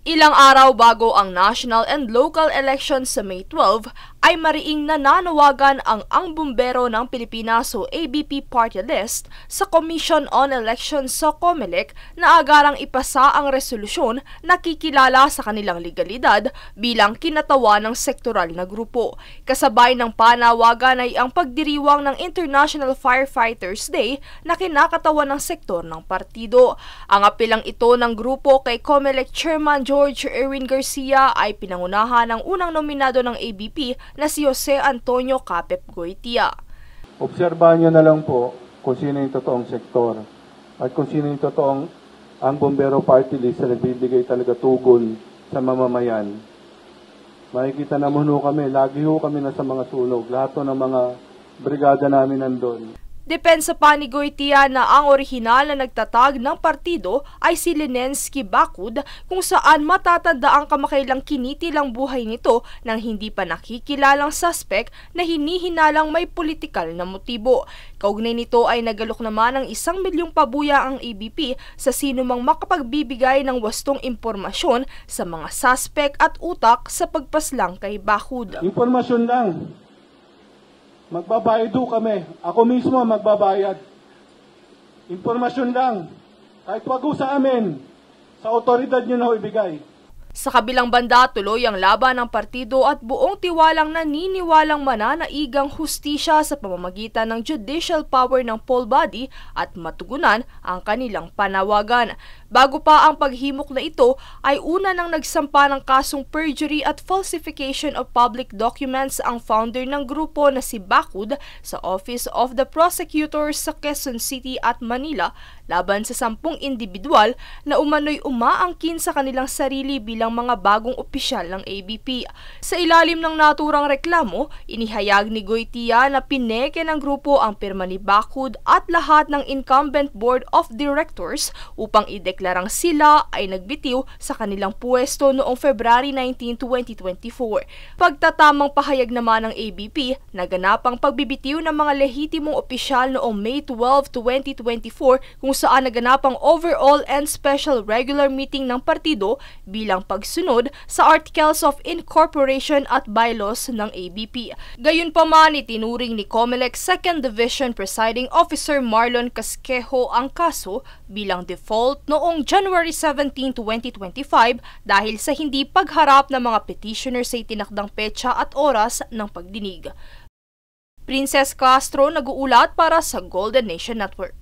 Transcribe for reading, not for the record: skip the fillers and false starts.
Ilang araw bago ang national and local elections sa May 12, ay mariing nananawagan ang Bumbero ng Pilipinas o ABP Party List sa Commission on Elections sa COMELEC na agarang ipasa ang resolusyon na kikilala sa kanilang legalidad bilang kinatawan ng sektoral na grupo. Kasabay ng panawagan ay ang pagdiriwang ng International Firefighters Day na kinakatawan ng sektor ng partido. Ang apilang ito ng grupo kay COMELEC Chairman George Erwin Garcia ay pinangunahan ng unang nominado ng ABP na si Jose Antonio Capep Goitia. Obserbahan nyo na lang po kung sino yung totoong sektor at kung sino yung totoong ang Bumbero Party List na nagbibigay talaga tugon sa mamamayan. Makikita naman kami, lagi kami nasa mga sunog, lahat ng mga brigada namin nandun. Depensa pa ni Goitia na ang orihinal na nagtatag ng partido ay si Linensky Bakud kung saan matatanda ang kamakailang kinitilang buhay nito nang hindi pa nakikilalang suspect na hinihinalang may politikal na motibo. Kaugnay nito ay nagalok naman ng 1 milyong pabuya ang ABP sa sinumang makapagbibigay ng wastong impormasyon sa mga suspect at utak sa pagpaslang kay Bakud. Impormasyon lang. Magbabayad kami. Ako mismo magbabayad. Impormasyon lang. Kahit wag sa amin, sa otoridad nyo na ibigay. Sa kabilang banda, tuloy ang laban ng partido at buong tiwalang naniniwalang mananaigang hustisya sa pamamagitan ng judicial power ng poll body at matugunan ang kanilang panawagan. Bago pa ang paghimok na ito, ay una nang nagsampa ng kasong perjury at falsification of public documents ang founder ng grupo na si Bakud sa Office of the Prosecutor sa Quezon City at Manila laban sa 10 individual na umano'y umaangkin sa kanilang sarili bilang mga bagong opisyal ng ABP. Sa ilalim ng naturang reklamo, inihayag ni Goitia na pineke ng grupo ang pirma ni Bakud at lahat ng incumbent board of directors upang ideklarang sila ay nagbitiw sa kanilang puwesto noong February 19, 2024. Pagtatamang pahayag naman ng ABP, naganapang pagbibitiw ng mga lehitimong opisyal noong May 12, 2024 kung saan naganapang overall and special regular meeting ng partido bilang pagsunod sa Articles of Incorporation at Bylaws ng ABP. Gayunpaman, itinuring ni COMELEC 2nd Division Presiding Officer Marlon Casquejo ang kaso bilang default noong January 17, 2025 dahil sa hindi pagharap ng mga petitioner sa itinakdang petsa at oras ng pagdinig. Princess Castro nag-uulat para sa Golden Nation Network.